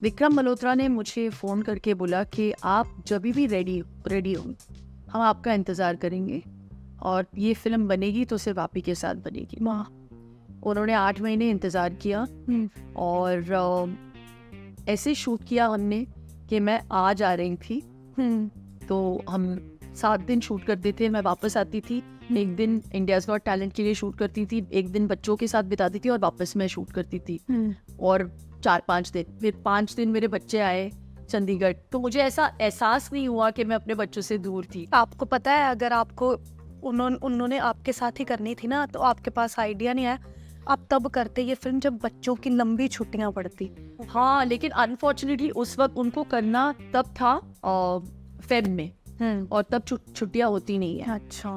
विक्रम मल्होत्रा ने मुझे फ़ोन करके बोला कि आप जब भी रेडी हो हम आपका इंतज़ार करेंगे और ये फ़िल्म बनेगी तो सिर्फ आप ही के साथ बनेगी। वाह। उन्होंने 8 महीने इंतज़ार किया और ऐसे शूट किया हमने कि मैं आ जा रही थी तो हम 7 दिन शूट करते थे, मैं वापस आती थी, एक दिन इंडियाज़ गॉट टैलेंट के लिए शूट करती थी, एक दिन बच्चों के साथ बिताती थी और वापस मैं शूट करती थी। और 4-5 दिन, फिर 5 दिन मेरे बच्चे आए चंडीगढ़, तो मुझे ऐसा एहसास नहीं हुआ कि मैं अपने बच्चों से दूर थी। आपको पता है, अगर आपको उन्होंने आपके साथ ही करनी थी ना, तो आपके पास आइडिया नहीं आया, आप तब करते ये फिल्म जब बच्चों की लंबी छुट्टियां पड़ती। हाँ, लेकिन अनफॉर्चुनेटली उस वक्त उनको करना तब था फेब में, और तब छुट्टियां होती नहीं है। अच्छा।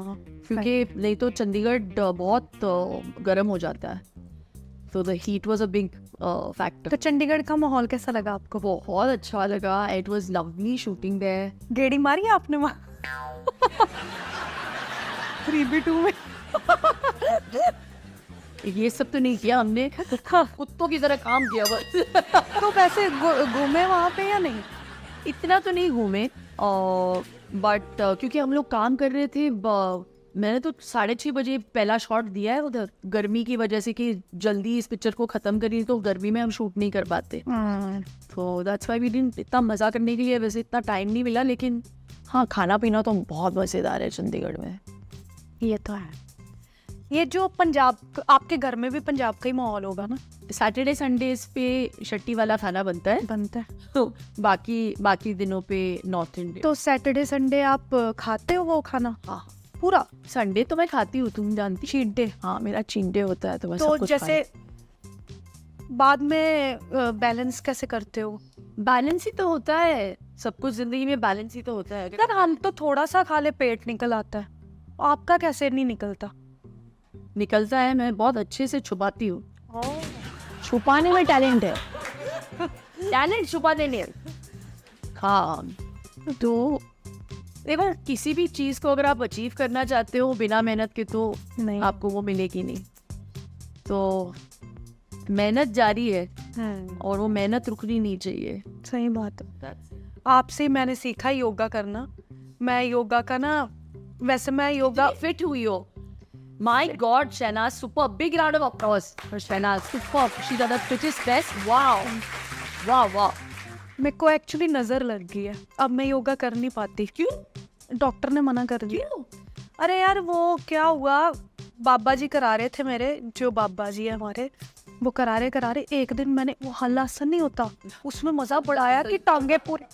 क्योंकि नहीं तो चंडीगढ़ बहुत गर्म हो जाता है, तो the heat was a big factor. तो चंडीगढ़ का माहौल कैसा लगा आपको? बहुत अच्छा लगा, it was lovely shooting there. गेड़ी मारी आपने वहाँ 3B2 में? ये सब तो नहीं किया हमने, कुत्तों की तरह काम किया बस। तो वैसे घूमे वहाँ पे या नहीं? इतना तो नहीं घूमे, बट क्योंकि हम लोग काम कर रहे थे, मैंने तो 6:30 बजे पहला शॉट दिया है उधर, गर्मी की वजह से कि जल्दी इस पिक्चर को ख़त्म करिए, तो गर्मी में हम शूट नहीं कर पाते, तो दैट्स व्हाई वी डिडंट। इतना मज़ा करने के लिए वैसे इतना टाइम नहीं मिला, लेकिन हाँ, खाना पीना तो बहुत मज़ेदार है चंडीगढ़ में। ये तो है। ये जो पंजाब, आपके घर में भी पंजाब का ही माहौल होगा ना? सैटरडे संडेज पे शट्टी वाला खाना बनता है, तो बाकी दिनों पे नॉर्थ इंडियन। तो सैटरडे संडे आप खाते हो वो खाना? हाँ, पूरा संडे तो मैं खाती हूँ, तुम जानती। Cheat day? हाँ, मेरा चीट डे होता है, तो मैं तो सब कुछ जैसे बाद में बैलेंस कैसे करते हो? बैलेंस ही तो होता है, सब कुछ जिंदगी में बैलेंस ही तो होता है। यार हम तो थोड़ा सा खा ले पेट निकल आता है, आपका कैसे नहीं निकलता? निकलता है, मैं बहुत अच्छे से छुपाती हूँ, छुपाने में टैलेंट है। टैलेंट छुपाने में। हाँ, तो देखो, किसी भी चीज़ को अगर आप अचीव करना चाहते हो बिना मेहनत के, तो नहीं, आपको वो मिलेगी नहीं, तो मेहनत जारी है और वो मेहनत रुकनी नहीं चाहिए। सही बात है। आपसे मैंने सीखा योगा करना। मैं योगा का ना, वैसे मैं योगा फिट हुई हो। My God, Shahnaz, super big round of applause for Shahnaz. Super, she's the fittest best. Wow, wow. मेरे को एक्चुअली नजर लग गई है, अब मैं योगा कर नहीं पाती। क्यों? डॉक्टर ने मना कर दिया। क्यों? अरे यार, वो क्या हुआ, बाबा जी करा रहे थे मेरे, जो बाबा जी है हमारे, वो करा रहे एक दिन मैंने वो हलासन नहीं होता, उसमें मजा बड़ा आया कि टांगे पूरी,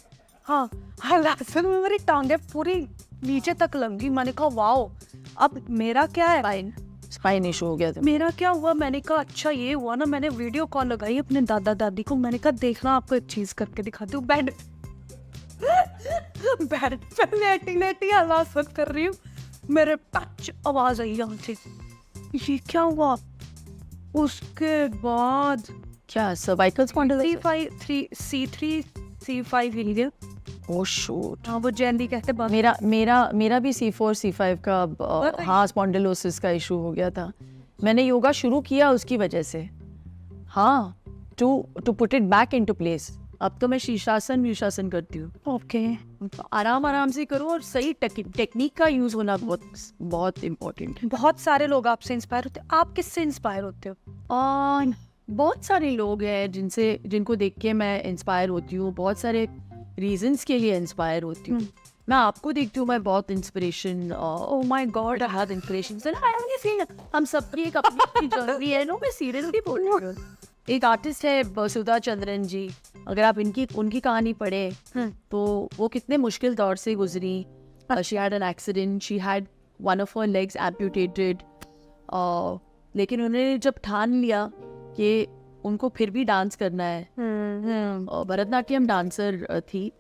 हाँ, हलासन में मेरी टांगे पूरी नीचे तक लंगी। मैंने कहा वाओ, अब मेरा क्या है, स्पाइन इशू हो गया था। मेरा क्या हुआ? मैंने कहा अच्छा ये हुआ ना, मैंने वीडियो कॉल लगाई अपने दादा दादी को, मैंने कहा देखना आपको एक चीज करके दिखाती हूँ। बेड पे लेटी आवाज कर रही हूँ, मेरे टच आवाज आई यहाँ से, ये क्या हुआ? उसके बाद क्या सर्वाइकल C5 C5 हिल गया। ओह शूट। हाँ, वो जैंडी कहते हैं। मेरा भी C4 C5 का हाँ स्पॉन्डिलोसिस का इशू हो गया था। मैंने योगा शुरू किया उसकी वजह से, हाँ, to put it back into place. अब तो मैं शीर्षासन करती हूँ। ओके, आराम से करो और सही टेक्निक का यूज होना बहुत इम्पोर्टेंट है। बहुत सारे लोग आपसे इंस्पायर होते हैं। आप किससे इंस्पायर होते हो? बहुत सारे लोग हैं जिनको देख के मैं इंस्पायर होती हूँ, बहुत सारे रीजंस के लिए इंस्पायर होती हूँ। मैं आपको देखती हूँ, मैं बहुत inspiration, oh my God, I have inspirations and I have seen, हम सबकी एक अपनी जर्नी है। नो, मैं सीरियसली बोल रही हूँ। एक आर्टिस्ट है वसुधा चंद्रन जी, अगर आप उनकी कहानी पढ़े तो वो कितने मुश्किल दौर से गुजरी। She had an accident, she had one of her legs amputated, लेकिन उन्होंने जब ठान लिया कि उनको फिर भी डांस करना है, भरतनाट्यम डांसर थी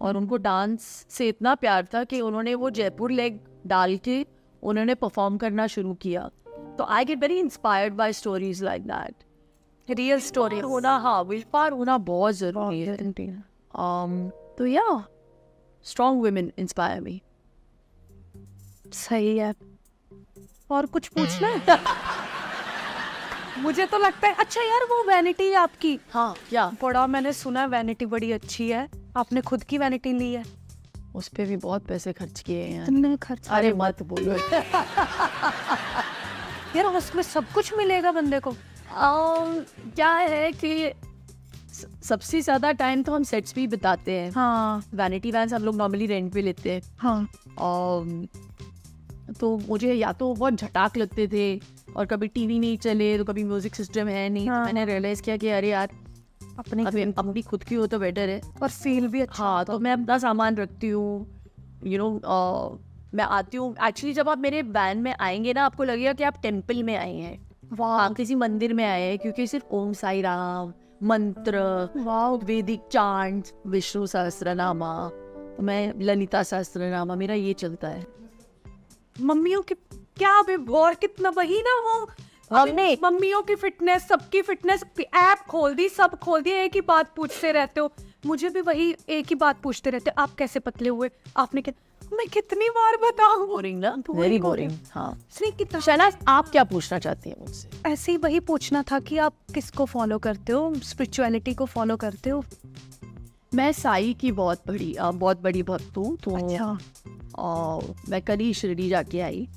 और उनको डांस से इतना प्यार था कि उन्होंने वो जयपुर लेग डाल के उन्होंने परफॉर्म करना शुरू किया। तो I get very inspired by stories like that. Real story होना, हाँ, विल-पावर होना बहुत जरूरी है। तो या स्ट्रॉन्ग वुमेन इंस्पायर मी। सही है। और कुछ पूछना है? मुझे तो लगता है अच्छा यार वो वैनिटी आपकी हाँ क्या बड़ा मैंने सुना है वैनिटी बड़ी अच्छी है, आपने खुद की वैनिटी ली है? उस पे भी बहुत पैसे खर्च किए हैं। तुमने खर्च अरे मत बोलो। यार उसमें सब कुछ मिलेगा बंदे को? क्या है कि सबसे ज्यादा टाइम तो हम सेट्स भी बिताते हैं। हाँ वैनिटी वैन्स हम लोग नॉर्मली रेंट पे लेते हैं। हाँ तो मुझे या तो बहुत झटाक लगते थे और कभी टीवी नहीं चले तो कभी म्यूजिक सिस्टम है नहीं। हाँ। तो मैंने रियलाइज किया कि अरे यार अपनी अपनी खुद की हो तो बेटर है। और फील भी अच्छा हाँ होता। तो मैं अपना सामान रखती हूँ मैं आती हूँ। एक्चुअली जब आप मेरे वैन में आएंगे ना आपको लगेगा कि आप टेम्पल में आए हैं, वाह किसी मंदिर में आए हैं, क्योंकि सिर्फ ओम साई राम मंत्र, वाह वैदिक चांट, विष्णु सहस्त्रनामा, मैं ललिता सहस्त्रनामा, मेरा ये चलता है। मम्मियों की क्या अभी और कितना वही ना वो हमने मम्मियों की फिटनेस सबकी फिटनेस ऐप खोल दी, सब खोल दिया, एक ही बात पूछते रहते हो। मुझे भी वही एक ही बात पूछते रहते हो, आप कैसे पतले हुए, आपने क्या, मैं कितनी बार बताऊं? बोरिंग ना, Boring वेरी हो बोरिंग। गया। हाँ इसलिए कितना शहनाज आप क्या पूछना चाहती हैं मुझसे? ऐसे ही वही पूछना था कि आप किसको फॉलो करते हो, स्पिरिचुअलिटी को फॉलो करते हो? मैं साई की बहुत बड़ी भक्त हूँ। तो अच्छा मैं कल ही शिरडी जाके आई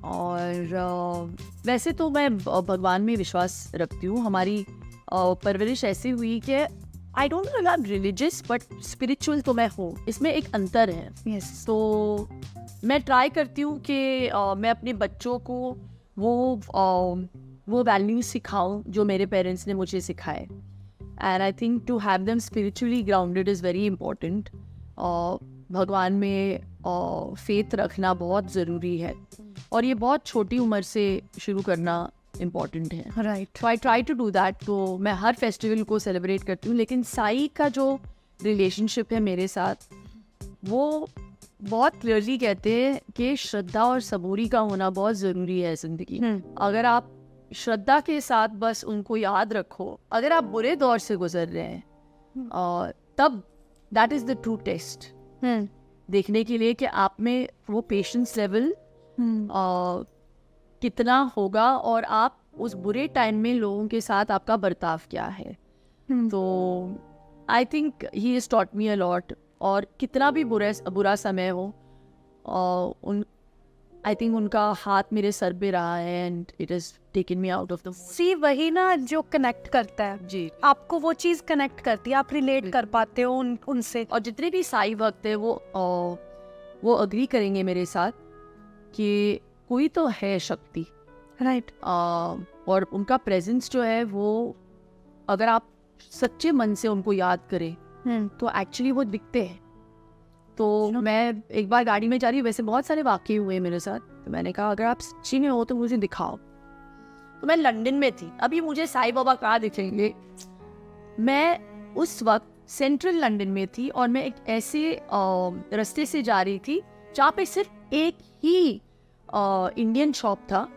और वैसे तो मैं भगवान में विश्वास रखती हूँ। हमारी परवरिश ऐसी हुई कि I don't know I am religious but spiritual तो मैं हूँ, इसमें एक अंतर है। यस तो मैं ट्राई करती हूँ कि मैं अपने बच्चों को वो वैल्यूज सिखाऊं जो मेरे पेरेंट्स ने मुझे सिखाए। And I think to have them spiritually grounded is very important. भगवान में फेथ रखना बहुत ज़रूरी है और ये बहुत छोटी उम्र से शुरू करना इम्पॉर्टेंट है। राइट तो I try to do that. तो मैं हर फेस्टिवल को सेलिब्रेट करती हूँ, लेकिन साई का जो रिलेशनशिप है मेरे साथ वो बहुत क्लियरली कहते हैं कि श्रद्धा और सबूरी का होना बहुत ज़रूरी है ज़िंदगी। अगर आप श्रद्धा के साथ बस उनको याद रखो, अगर आप बुरे दौर से गुजर रहे हैं तब that is the true test देखने के लिए कि आप में वो पेशेंस लेवल कितना होगा और आप उस बुरे टाइम में लोगों के साथ आपका बर्ताव क्या है। तो I think he is taught me a lot. और कितना भी बुरा समय हो आई थिंक उनका हाथ मेरे सर पे रहा है and it is taken me out of the sea वही ना जो कनेक्ट करता है, जी। आपको वो चीज कनेक्ट करती है, आप रिलेट कर पाते हो उनसे। और जितने भी साई भक्त है वो अग्री करेंगे मेरे साथ कि कोई तो है शक्ति। राइट और उनका प्रेजेंस जो है वो अगर आप सच्चे मन से उनको याद करें तो एक्चुअली वो दिखते हैं। तो मैं एक बार गाड़ी में जा रही हूँ, वैसे बहुत सारे वाकये हुए मेरे साथ, तो मैंने कहा अगर आप सच्ची में हो तो मुझे दिखाओ। तो मैं लंदन में थी, अभी मुझे साईं बाबा कहाँ दिखेंगे। मैं उस वक्त सेंट्रल लंदन में थी और मैं एक ऐसे रास्ते से जा रही थी जहाँ पे सिर्फ एक ही इंडियन शॉप था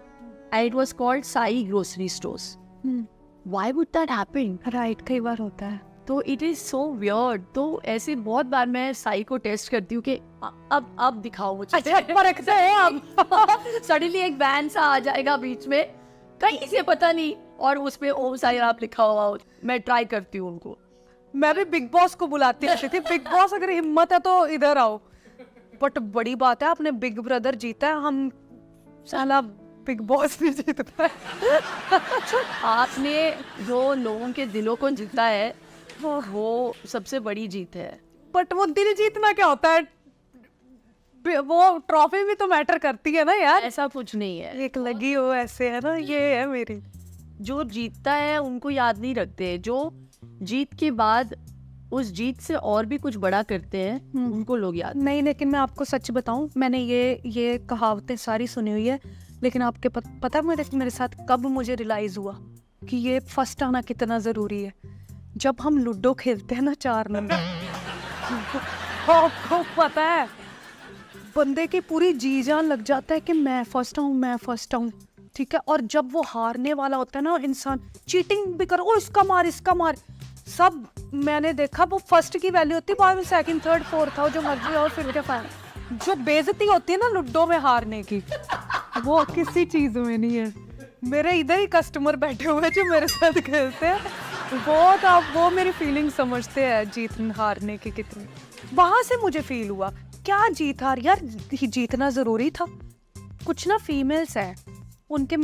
and it was called Sai grocery stores. Why would that happen? Right कई बार होता है। तो इट इज सो वियर्ड। तो ऐसे बहुत बार मैं साई को टेस्ट करती हूँ कि अब दिखाओ मुझे। अच्छा परखते हैं अब। सडनली एक वैन सा आ जाएगा बीच में कहीं से पता नहीं और उस पे ओम साई राम लिखा हुआ हो। मैं ट्राई करती हूँ उनको। मैं भी बिग बॉस को बुलाती थी, बिग बॉस अगर हिम्मत है तो इधर आओ। बट बड़ी बात है आपने बिग ब्रदर जीता है, हम साला बिग बॉस नहीं जीतता है। आपने जो लोगों के दिलों को जीता है वो सबसे बड़ी जीत है। बट वो दिल जीतना क्या होता है, वो ट्रॉफी भी तो मैटर करती है ना यार। ऐसा कुछ नहीं है, एक लगी हो ऐसे है ना, ये है मेरी। जो जीतता है उनको याद नहीं रखते, जो जीत के बाद उस जीत से और भी कुछ बड़ा करते हैं उनको लोग याद नहीं। लेकिन मैं आपको सच बताऊं, मैंने ये कहावतें सारी सुनी हुई है, लेकिन आपके पता मेरे साथ कब मुझे रियलाइज हुआ कि ये फर्स्ट आना कितना जरूरी है। जब हम लूडो खेलते हैं ना 4 नंबर, आपको पता है बंदे की पूरी जी जान लग जाता है कि मैं फर्स्ट आऊं, ठीक है। और जब वो हारने वाला होता है ना इंसान, चीटिंग भी करो, ओ इसका मार, सब मैंने देखा। वो फर्स्ट की वैल्यू होती है, बाद में सेकंड, थर्ड, फोर्थ हो जो मर्जी और फिर क्या फायदा। जो बेइज्जती होती है ना लूडो में हारने की, वो किसी चीज में नहीं है। मेरे इधर ही कस्टमर बैठे हुए हैं जो मेरे साथ खेलते हैं, बहुत आप वो मेरी फीलिंग समझते हैं जीत हारने की कितनी। वहां से मुझे फील हुआ क्या जीत हार यार, जीतना जरूरी था। कुछ ना फीमेल्स है, उनके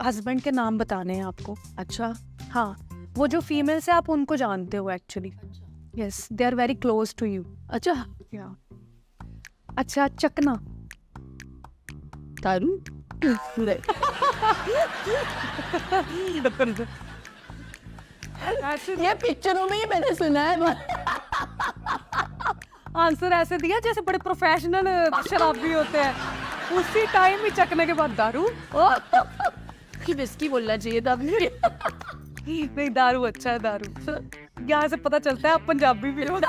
हस्बैंड के नाम बताने हैं आपको। अच्छा, हाँ, वो जो फीमेल्स है आप उनको जानते हो actually. Yes, they are very close to you. अच्छा, या अच्छा, चकना तारू ये पिक्चरों में ही मैंने सुना है। आंसर ऐसे दिया जैसे बड़े प्रोफेशनल शराबी होते हैं। उसी टाइम ही चकने के बाद दारू। कि विस्की बोलना चाहिए था मुझे। नहीं, दारू अच्छा है, दारू। यहाँ से पता चलता है आप पंजाबी भी हो।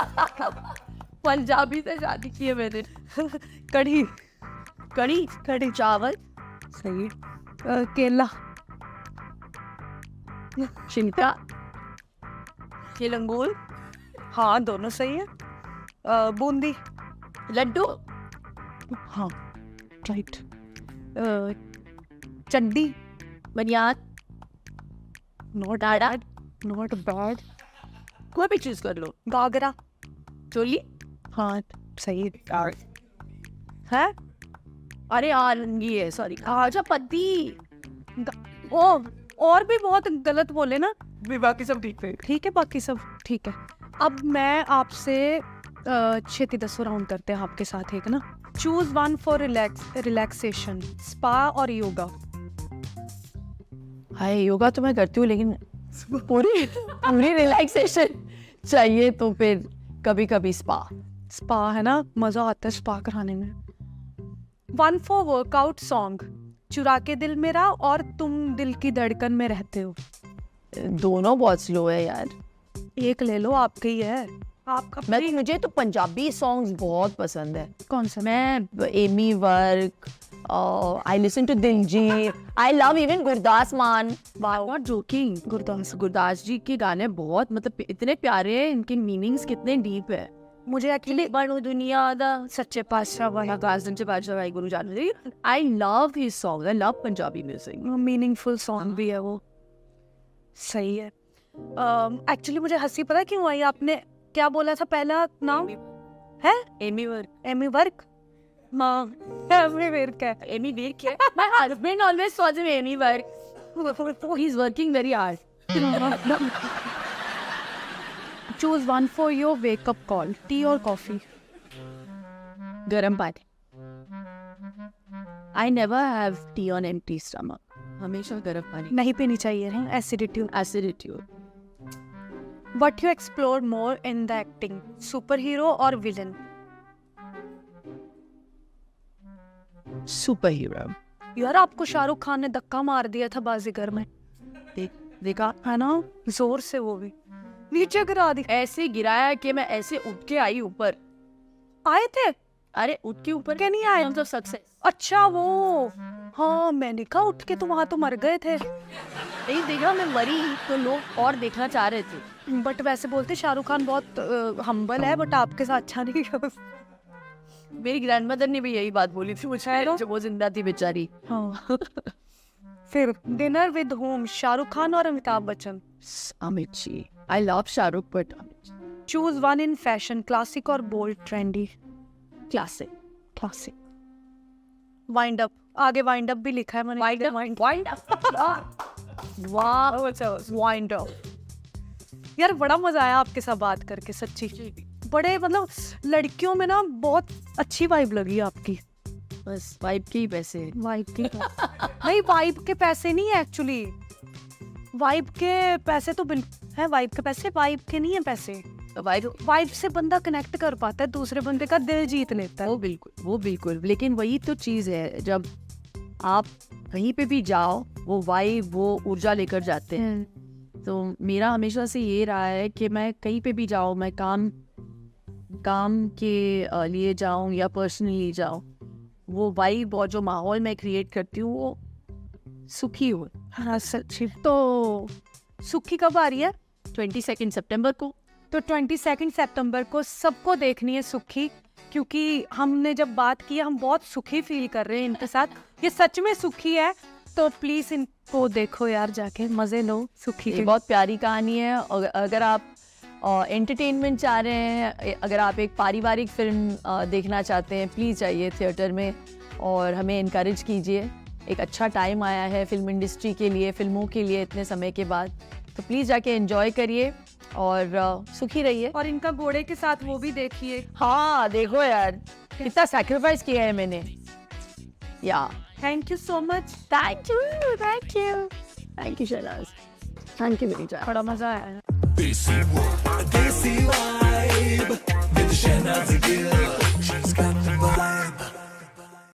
पंजाबी से शादी की है मैंने। कढ़ी कढ़ी, कढ़ी चावल, सही। केला, शिमका, ये लंगूर, हाँ दोनों सही है। बूंदी, लड्डू, हाँ राइट। चड्डी, बनियान, not Dadha, bad, not bad. कोई भी चूज कर लो। गागरा, चोली, हाँ सही है। अरे आलंगी है, सॉरी, खाजा पत्ती। ओ, और भी बहुत गलत बोले ना। बाकी सब ठीक है। ठीक है, बाकी सब ठीक है। अब मैं आपसे छेती 10 राउंड करते हैं आपके साथ, एक ना। Choose one for relaxation, spa और योगा। हाय, योगा तो मैं करती हूँ, लेकिन पूरी पूरी रिलैक्सेशन चाहिए तो फिर कभी कभी स्पा। स्पा है ना, मजा आता है स्पा कराने में। वन फॉर वर्कआउट सॉन्ग, चुरा के दिल मेरा और तुम दिल की धड़कन में रहते हो। दोनों बहुत स्लो है यार। एक ले लो, आपके ही है आपका। मुझे तो पंजाबी सॉन्ग्स बहुत पसंद है। कौन सा? मैं Ammy Virk, I listen to Diljit, I love even Gurdas Maan. Not joking, Gurdas ji के गाने बहुत मतलब इतने प्यारे हैं, इनके मीनिंग्स कितने डीप है। मुझे एक्चुअली बनो दुनिया दा सच्चे पातशाह भाई, आकाश से बादशाह भाई Guru Jaan ji, I love his song, I love Punjabi music. Meaningful song भी है वो, सही है। एक्चुअली मुझे हंसी पता क्यों आई, आपने क्या बोला था पहला नाम है? एमी वर्क। एमी वर्क, हाँ एमी वर्क है। एमी वर्क है। My husband always calls him Amy work. He's working very hard. Choose one for your wake up call, T और कॉफी। गरम पानी। I never have tea on empty stomach. हमेशा गरम पानी। नहीं पीनी चाहिए है, acidity. Acidity। What you explore more in the acting, super hero और विलन? Super hero. यार आपको शाहरुख खान ने धक्का मार दिया था बाजीगर में, देखा है ना, जोर से, वो भी नीचे गिरा दी। ऐसे गिराया कि मैं ऐसे उठ के आई ऊपर। आए थे? अरे उठ के ऊपर क्या नहीं आए? तो सक्सेस। अच्छा वो, हाँ मैंने कहा उठ के तो वहां तो मर गए थे। नहीं देखा, मैं मरी तो लोग और देखना चाह रहे थे। बट वैसे बोलते शाहरुख खान बहुत हम्बल है, बट आपके साथ अच्छा नहीं किया। मेरी ग्रैंडमदर ने भी यही बात बोली थी मुझे जब वो जिंदा थी बेचारी। हाँ। फिर dinner with whom, Shahrukh Khan और Amitabh Bachchan? Amit ji. I love Shahrukh but Amit. Choose one in fashion, classic और bold trendy? Classic. Classic. Wind up, आगे वाइंड अप भी लिखा है मैंने। Wind up. वाह, वाइंड अप। यार बड़ा मजा आया आपके साथ बात करके, सच्ची। बड़े मतलब लड़कियों में ना बहुत अच्छी वाइब लगी आपकी। बस वाइब के ही पैसे। वाइब के नहीं, वाइब के पैसे नहीं है एक्चुअली, वाइब के पैसे तो है, वाइब के पैसे, वाइब के नहीं है पैसे। वाइब से बंदा कनेक्ट कर पाता है, दूसरे बंदे का दिल जीत लेता है। वो बिल्कुल, लेकिन वही तो चीज है, जब आप कहीं पे भी जाओ वो वाइब, वो ऊर्जा लेकर जाते हैं। तो मेरा हमेशा से ये रहा है कि मैं कहीं पे भी जाऊँ, मैं काम के लिए जाऊँ या पर्सनली जाऊँ, वो वाइब और जो माहौल मैं क्रिएट करती हूँ वो सुखी हो। हाँ सच्ची। तो सुखी कब आ रही है? 22 सितंबर को। तो 22 सितंबर को सबको देखनी है सुखी, क्योंकि हमने जब बात की हम बहुत सुखी फील कर रहे हैं इनके साथ, ये सच में सुखी है। तो प्लीज वो देखो यार, जाके मजे लो सुखी ये के। बहुत प्यारी कहानी है। अगर आप एंटरटेनमेंट चाह रहे हैं, अगर आप एक पारिवारिक फिल्म देखना चाहते हैं, प्लीज़ जाइए थिएटर में और हमें इनकरेज कीजिए। एक अच्छा टाइम आया है फिल्म इंडस्ट्री के लिए, फिल्मों के लिए इतने समय के बाद, तो प्लीज़ जाके एंजॉय करिए और सुखी रहिए। और इनका घोड़े के साथ वो भी देखिए। हाँ देखो यार, कितना सैक्रिफाइस किया है मैंने। Yeah thank you so much. Thank you Shehnaz, thank you मेरी जान। बड़ा मजा आया। Desi vibe, with the Shehnaaz Gill. She's got the vibe.